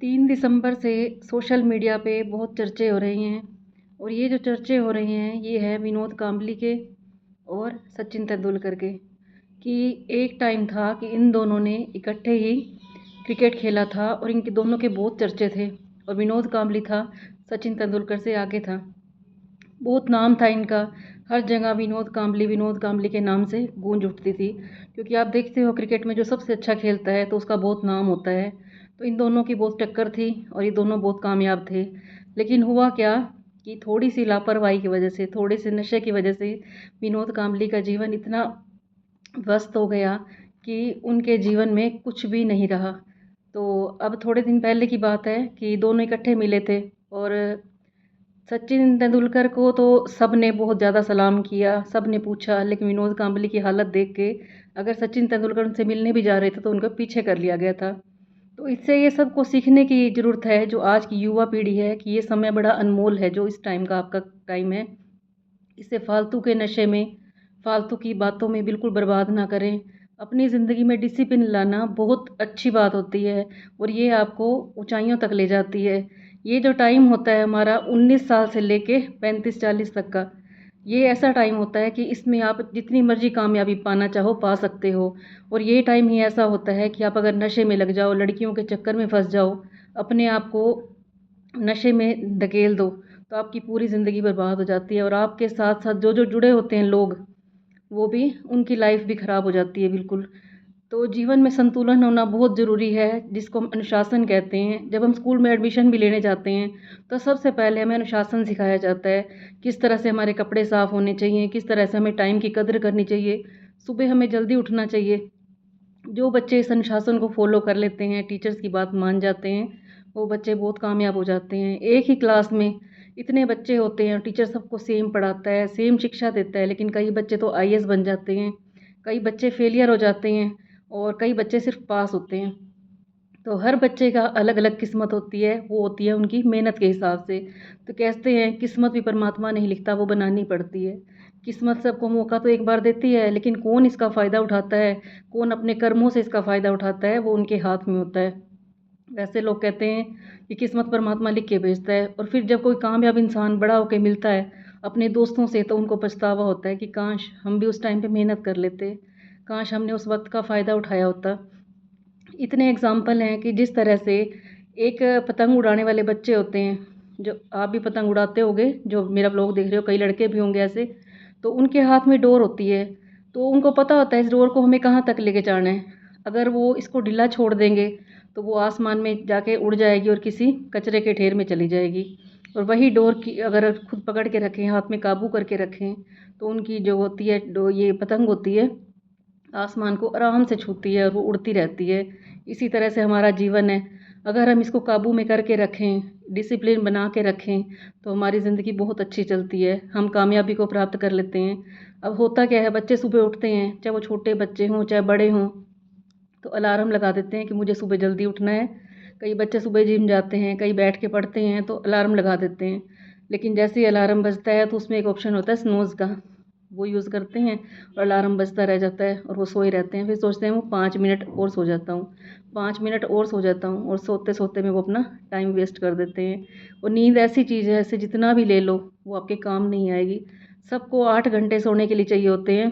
3 दिसंबर से social media पे बहुत चर्चे हो रही हैं और ये जो चर्चे हो रही हैं ये है विनोद कांबली के और सचिन तेंदुलकर के कि एक टाइम था कि इन दोनों ने इकट्ठे ही क्रिकेट खेला था और इनके दोनों के बहुत चर्चे थे और विनोद कांबली था सचिन तेंदुलकर से आगे था। बहुत नाम था इनका, हर जगह विनोद कांबली के नाम से गूंज उठती थी, क्योंकि आप देखते हो क्रिकेट में जो सबसे अच्छा खेलता है तो उसका बहुत नाम होता है। तो इन दोनों की बहुत टक्कर थी और ये दोनों बहुत कामयाब थे। लेकिन हुआ क्या कि थोड़ी सी लापरवाही की वजह से, थोड़े से नशे की वजह से विनोद कांबली का जीवन इतना व्यस्त हो गया कि उनके जीवन में कुछ भी नहीं रहा। तो अब थोड़े दिन पहले की बात है कि दोनों इकट्ठे मिले थे और सचिन तेंदुलकर को तो सब ने बहुत ज़्यादा सलाम किया, सब ने पूछा, लेकिन विनोद कांबली की हालत देख के अगर सचिन तेंदुलकर उनसे मिलने भी जा रहे थे तो उनको पीछे कर लिया गया था। तो इससे ये सबको सीखने की ज़रूरत है, जो आज की युवा पीढ़ी है, कि ये समय बड़ा अनमोल है जो इस टाइम का आपका टाइम है। इसे फालतू के नशे में, फालतू की बातों में बिल्कुल बर्बाद ना करें। अपनी ज़िंदगी में डिसिप्लिन लाना बहुत अच्छी बात होती है और ये आपको ऊंचाइयों तक ले जाती है। ये जो टाइम होता है हमारा 19 साल से लेके 35-40 तक का, ये ऐसा टाइम होता है कि इसमें आप जितनी मर्जी कामयाबी पाना चाहो पा सकते हो। और ये टाइम ही ऐसा होता है कि आप अगर नशे में लग जाओ, लड़कियों के चक्कर में फंस जाओ, अपने आप को नशे में धकेल दो, तो आपकी पूरी ज़िंदगी बर्बाद हो जाती है और आपके साथ साथ जो जो जुड़े होते हैं लोग, वो भी, उनकी लाइफ भी ख़राब हो जाती है बिल्कुल। तो जीवन में संतुलन होना बहुत ज़रूरी है, जिसको हम अनुशासन कहते हैं। जब हम स्कूल में एडमिशन भी लेने जाते हैं तो सबसे पहले हमें अनुशासन सिखाया जाता है, किस तरह से हमारे कपड़े साफ़ होने चाहिए, किस तरह से हमें टाइम की कदर करनी चाहिए, सुबह हमें जल्दी उठना चाहिए। जो बच्चे इस अनुशासन को फॉलो कर लेते हैं, टीचर्स की बात मान जाते हैं, वो बच्चे बहुत कामयाब हो जाते हैं। एक ही क्लास में इतने बच्चे होते हैं, टीचर सबको सेम पढ़ाता है, सेम शिक्षा देता है, लेकिन कई बच्चे तो आईएएस बन जाते हैं, कई बच्चे फेलियर हो जाते हैं और कई बच्चे सिर्फ पास होते हैं। तो हर बच्चे का अलग अलग किस्मत होती है, वो होती है उनकी मेहनत के हिसाब से। तो कहते हैं किस्मत भी परमात्मा नहीं लिखता, वो बनानी पड़ती है। किस्मत सबको मौका तो एक बार देती है, लेकिन कौन इसका फ़ायदा उठाता है, कौन अपने कर्मों से इसका फ़ायदा उठाता है, वो उनके हाथ में होता है। वैसे लोग कहते हैं कि किस्मत परमात्मा लिख के भेजता है, और फिर जब कोई कामयाब इंसान बड़ा होकर मिलता है अपने दोस्तों से, तो उनको पछतावा होता है कि काश हम भी उस टाइम पे मेहनत कर लेते, काश हमने उस वक्त का फ़ायदा उठाया होता। इतने एग्जाम्पल हैं कि जिस तरह से एक पतंग उड़ाने वाले बच्चे होते हैं, जो आप भी पतंग उड़ाते होगे, जो मेरा ब्लॉग देख रहे हो, कई लड़के भी होंगे ऐसे, तो उनके हाथ में डोर होती है। तो उनको पता होता है इस डोर को हमें कहाँ तक लेके जाना है। अगर वो इसको ढीला छोड़ देंगे तो वो आसमान में जाके उड़ जाएगी और किसी कचरे के ढेर में चली जाएगी। और वही डोर की अगर खुद पकड़ के रखें, हाथ में काबू करके रखें, तो उनकी जो होती है ये पतंग होती है, आसमान को आराम से छूती है और वो उड़ती रहती है। इसी तरह से हमारा जीवन है, अगर हम इसको काबू में करके रखें, डिसिप्लिन बना के रखें, तो हमारी ज़िंदगी बहुत अच्छी चलती है, हम कामयाबी को प्राप्त कर लेते हैं। अब होता क्या है, बच्चे सुबह उठते हैं, चाहे वो छोटे बच्चे हों चाहे बड़े हों, तो अलार्म लगा देते हैं कि मुझे सुबह जल्दी उठना है। कई बच्चे सुबह जिम जाते हैं, कई बैठ के पढ़ते हैं, तो अलार्म लगा देते हैं। लेकिन जैसे ही अलार्म बजता है तो उसमें एक ऑप्शन होता है स्नूज़ का, वो यूज़ करते हैं और अलार्म बजता रह जाता है और वो सोए रहते हैं। फिर सोचते हैं वो 5 मिनट और सो जाता हूँ, 5 मिनट और सो जाता हूँ, और सोते सोते में वो अपना टाइम वेस्ट कर देते हैं। और नींद ऐसी चीज़ है, ऐसे जितना भी ले लो वो आपके काम नहीं आएगी। सबको 8 घंटे सोने के लिए चाहिए होते हैं,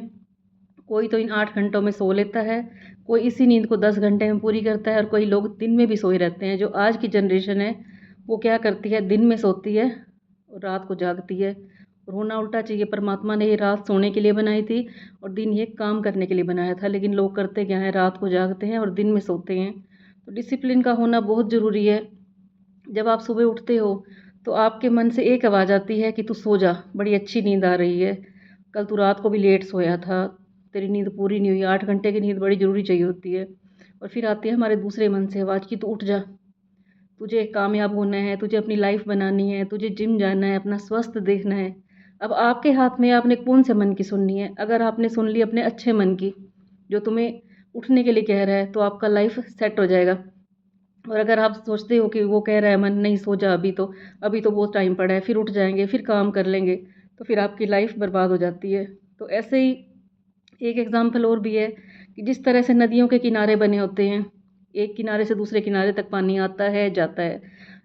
कोई तो इन 8 घंटों में सो लेता है, कोई इसी नींद को 10 घंटे में पूरी करता है, और कई लोग दिन में भी सोए रहते हैं। जो आज की जनरेशन है वो क्या करती है, दिन में सोती है और रात को जागती है। और होना उल्टा चाहिए, परमात्मा ने ये रात सोने के लिए बनाई थी और दिन ये काम करने के लिए बनाया था, लेकिन लोग करते क्या हैं, रात को जागते हैं और दिन में सोते हैं। तो डिसिप्लिन का होना बहुत ज़रूरी है। जब आप सुबह उठते हो तो आपके मन से एक आवाज़ आती है कि तू सो जा, बड़ी अच्छी नींद आ रही है, कल तू रात को भी लेट सोया था, तेरी नींद पूरी नहीं हुई, 8 घंटे की नींद बड़ी ज़रूरी चाहिए होती है। और फिर आती है हमारे दूसरे मन से आवाज़ कि तू उठ जा, तुझे कामयाब होना है, तुझे अपनी लाइफ बनानी है, तुझे जिम जाना है, अपना स्वास्थ्य देखना है। अब आपके हाथ में, आपने कौन से मन की सुननी है। अगर आपने सुन ली अपने अच्छे मन की, जो तुम्हें उठने के लिए कह रहा है, तो आपका लाइफ सेट हो जाएगा। और अगर आप सोचते हो कि वो कह रहा है मन, नहीं सो जा, अभी तो बहुत टाइम पड़ा है, फिर उठ जाएंगे, फिर काम कर लेंगे, तो फिर आपकी लाइफ बर्बाद हो जाती है। तो ऐसे ही एक एग्ज़ाम्पल और भी है कि जिस तरह से नदियों के किनारे बने होते हैं, एक किनारे से दूसरे किनारे तक पानी आता है जाता है।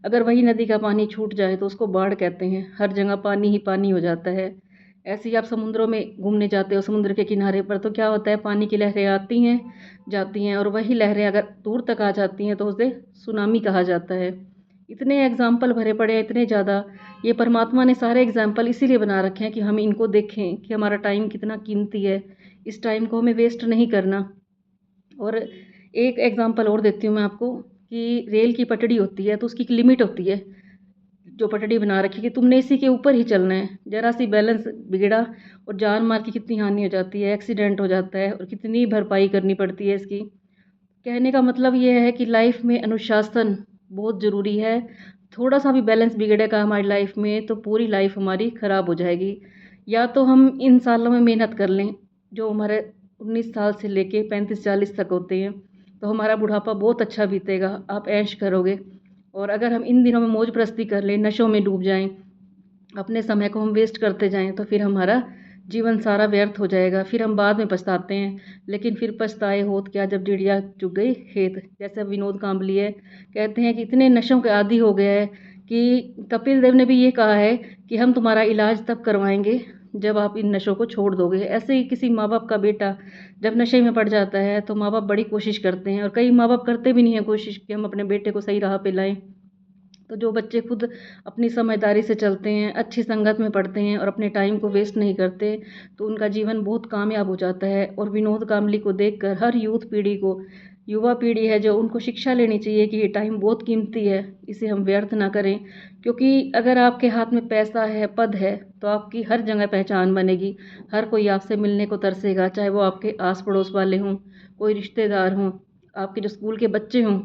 अगर वही नदी का पानी छूट जाए तो उसको बाढ़ कहते हैं, हर जगह पानी ही पानी हो जाता है। ऐसे ही आप समुद्रों में घूमने जाते हो, समुद्र के किनारे पर, तो क्या होता है, पानी की लहरें आती हैं जाती हैं, और वही लहरें अगर दूर तक आ जाती हैं तो उसे सुनामी कहा जाता है। इतने एग्जाम्पल भरे पड़े हैं, इतने ज़्यादा। ये परमात्मा ने सारे एग्जाम्पल इसीलिए बना रखे हैं कि हम इनको देखें कि हमारा टाइम कितना कीमती है, इस टाइम को हमें वेस्ट नहीं करना। और एक एग्जांपल और देती हूँ मैं आपको कि रेल की पटड़ी होती है तो उसकी एक लिमिट होती है, जो पटड़ी बना रखी है कि तुमने इसी के ऊपर ही चलना है। ज़रा सी बैलेंस बिगड़ा और जान माल की कितनी हानि हो जाती है, एक्सीडेंट हो जाता है और कितनी भरपाई करनी पड़ती है इसकी। कहने का मतलब ये है कि लाइफ में अनुशासन बहुत ज़रूरी है। थोड़ा सा भी बैलेंस बिगड़ेगा हमारी लाइफ में तो पूरी लाइफ हमारी ख़राब हो जाएगी। या तो हम इन सालों में मेहनत कर लें जो हमारे 19 साल से लेके 35-40 तक होते हैं, तो हमारा बुढ़ापा बहुत अच्छा बीतेगा, आप ऐश करोगे। और अगर हम इन दिनों में मौज प्रस्ती कर लें, नशों में डूब जाएं, अपने समय को हम वेस्ट करते जाएं, तो फिर हमारा जीवन सारा व्यर्थ हो जाएगा। फिर हम बाद में पछताते हैं, लेकिन फिर पछताए होत क्या जब चिड़िया चुग गई खेत। जैसे विनोद कांबली है, कहते हैं कि इतने नशों के आदी हो गया है कि कपिल देव ने भी ये कहा है कि हम तुम्हारा इलाज तब करवाएंगे जब आप इन नशों को छोड़ दोगे। ऐसे ही किसी माँ बाप का बेटा जब नशे में पड़ जाता है तो माँ बाप बड़ी कोशिश करते हैं, और कई माँ बाप करते भी नहीं हैं कोशिश कि हम अपने बेटे को सही राह पे लाएं। तो जो बच्चे खुद अपनी समझदारी से चलते हैं, अच्छी संगत में पढ़ते हैं और अपने टाइम को वेस्ट नहीं करते, तो उनका जीवन बहुत कामयाब हो जाता है। और विनोद कांबली को देखकर हर यूथ पीढ़ी को, युवा पीढ़ी है जो, उनको शिक्षा लेनी चाहिए कि ये टाइम बहुत कीमती है, इसे हम व्यर्थ ना करें। क्योंकि अगर आपके हाथ में पैसा है, पद है, तो आपकी हर जगह पहचान बनेगी, हर कोई आपसे मिलने को तरसेगा, चाहे वो आपके आस पड़ोस वाले हों, कोई रिश्तेदार हों, आपके जो स्कूल के बच्चे हों।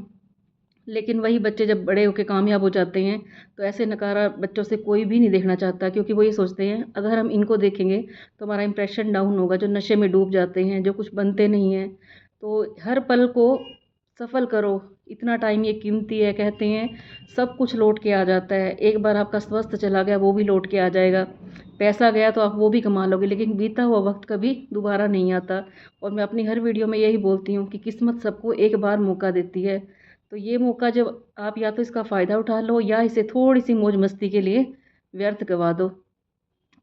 लेकिन वही बच्चे जब बड़े होकर कामयाब हो जाते हैं तो ऐसे नकारा बच्चों से कोई भी नहीं देखना चाहता, क्योंकि वो ये सोचते हैं अगर हम इनको देखेंगे तो हमारा इंप्रेशन डाउन होगा। जो नशे में डूब जाते हैं, जो कुछ बनते नहीं हैं। तो हर पल को सफल करो, इतना टाइम ये कीमती है। कहते हैं सब कुछ लौट के आ जाता है, एक बार आपका स्वास्थ्य चला गया वो भी लौट के आ जाएगा, पैसा गया तो आप वो भी कमा लोगे, लेकिन बीता हुआ वक्त कभी दोबारा नहीं आता। और मैं अपनी हर वीडियो में यही बोलती हूँ कि किस्मत सबको एक बार मौका देती है, तो ये मौका जब आप या तो इसका फ़ायदा उठा लो या इसे थोड़ी सी मौज मस्ती के लिए व्यर्थ गवा दो।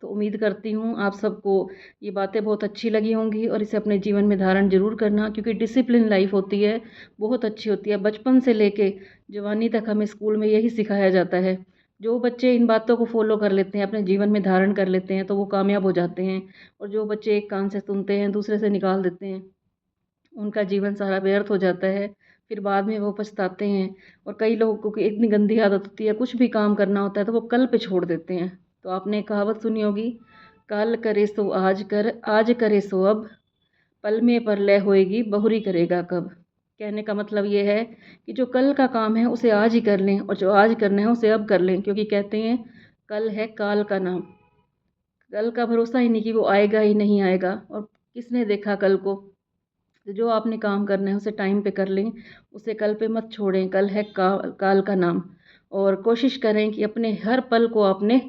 तो उम्मीद करती हूँ आप सबको ये बातें बहुत अच्छी लगी होंगी और इसे अपने जीवन में धारण जरूर करना, क्योंकि डिसिप्लिन लाइफ होती है, बहुत अच्छी होती है। बचपन से लेके जवानी तक हमें स्कूल में यही सिखाया जाता है। जो बच्चे इन बातों को फॉलो कर लेते हैं, अपने जीवन में धारण कर लेते हैं, तो वो कामयाब हो जाते हैं। और जो बच्चे एक कान से सुनते हैं दूसरे से निकाल देते हैं, उनका जीवन सारा व्यर्थ हो जाता है, फिर बाद में वो पछताते हैं। और कई लोगों की इतनी गंदी आदत होती है, कुछ भी काम करना होता है तो वो कल पे छोड़ देते हैं। तो आपने कहावत सुनी होगी, कल करे सो आज कर, आज करे सो अब, पल में परलय होएगी बहुरी करेगा कब। कहने का मतलब ये है कि जो कल का काम है उसे आज ही कर लें, और जो आज करना है उसे अब कर लें, क्योंकि कहते हैं कल है काल का नाम। कल का भरोसा ही नहीं कि वो आएगा ही नहीं आएगा, और किसने देखा कल को। तो जो आपने काम करना है उसे टाइम पे कर लें, उसे कल पे मत छोड़ें, कल है काल का नाम। और कोशिश करें कि अपने हर पल को आपने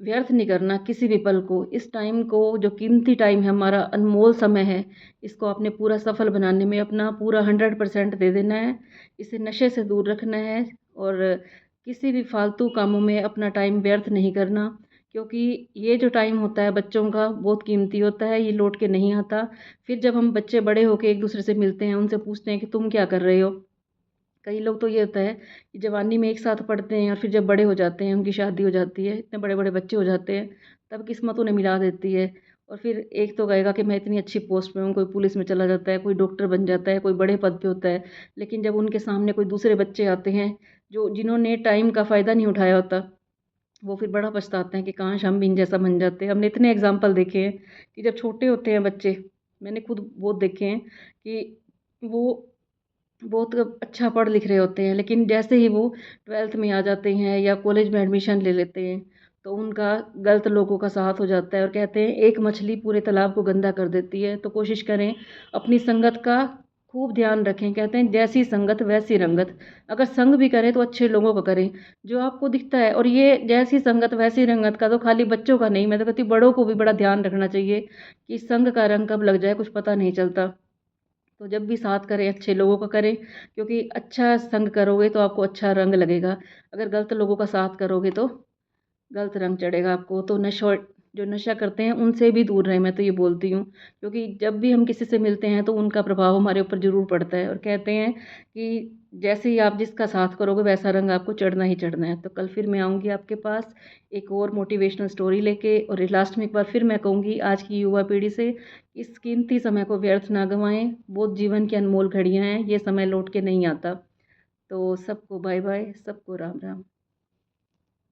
व्यर्थ नहीं करना, किसी भी पल को। इस टाइम को, जो कीमती टाइम है, हमारा अनमोल समय है, इसको आपने पूरा सफल बनाने में अपना पूरा 100% दे देना है। इसे नशे से दूर रखना है और किसी भी फालतू कामों में अपना टाइम व्यर्थ नहीं करना, क्योंकि ये जो टाइम होता है बच्चों का बहुत कीमती होता है, ये लौट के नहीं आता। फिर जब हम बच्चे बड़े होकर एक दूसरे से मिलते हैं, उनसे पूछते हैं कि तुम क्या कर रहे हो। कई लोग तो ये होता है कि जवानी में एक साथ पढ़ते हैं और फिर जब बड़े हो जाते हैं, उनकी शादी हो जाती है, इतने बड़े बड़े बच्चे हो जाते हैं, तब किस्मत उन्हें मिला देती है। और फिर एक तो कहेगा कि मैं इतनी अच्छी पोस्ट पे हूँ, कोई पुलिस में चला जाता है, कोई डॉक्टर बन जाता है, कोई बड़े पद पे होता है। लेकिन जब उनके सामने कोई दूसरे बच्चे आते हैं जो जिन्होंने टाइम का फ़ायदा नहीं उठाया होता, वो फिर बड़ा पछताते हैं कि काश हम भी इन जैसा बन जाते। हमने इतने एग्जाम्पल देखे हैं कि जब छोटे होते हैं बच्चे, मैंने खुद बहुत देखे हैं कि वो बहुत अच्छा पढ़ लिख रहे होते हैं, लेकिन जैसे ही वो 12th में आ जाते हैं या कॉलेज में एडमिशन ले लेते हैं, तो उनका गलत लोगों का साथ हो जाता है। और कहते हैं एक मछली पूरे तालाब को गंदा कर देती है। तो कोशिश करें अपनी संगत का खूब ध्यान रखें। कहते हैं जैसी संगत वैसी रंगत। अगर संग भी करें तो अच्छे लोगों का करें, जो आपको दिखता है। और ये जैसी संगत वैसी रंगत का तो खाली बच्चों का नहीं, मैं तो कहती हूँ बड़ों को भी बड़ा ध्यान रखना चाहिए कि संग का रंग कब लग जाए कुछ पता नहीं चलता। तो जब भी साथ करें अच्छे लोगों का करें, क्योंकि अच्छा संग करोगे तो आपको अच्छा रंग लगेगा। अगर गलत लोगों का साथ करोगे तो गलत रंग चढ़ेगा आपको। तो जो नशा करते हैं उनसे भी दूर रहें, मैं तो ये बोलती हूँ, क्योंकि जब भी हम किसी से मिलते हैं तो उनका प्रभाव हमारे ऊपर ज़रूर पड़ता है। और कहते हैं कि जैसे ही आप जिसका साथ करोगे वैसा रंग आपको चढ़ना ही चढ़ना है। तो कल फिर मैं आऊँगी आपके पास एक और मोटिवेशनल स्टोरी लेके। और लास्ट में एक बार फिर मैं कहूँगी आज की युवा पीढ़ी से, इस कीमती समय को व्यर्थ ना गंवाएं। बहुत जीवन की अनमोल घड़ियाँ हैं, ये समय लौट के नहीं आता। तो सबको बाय बाय, सबको राम राम।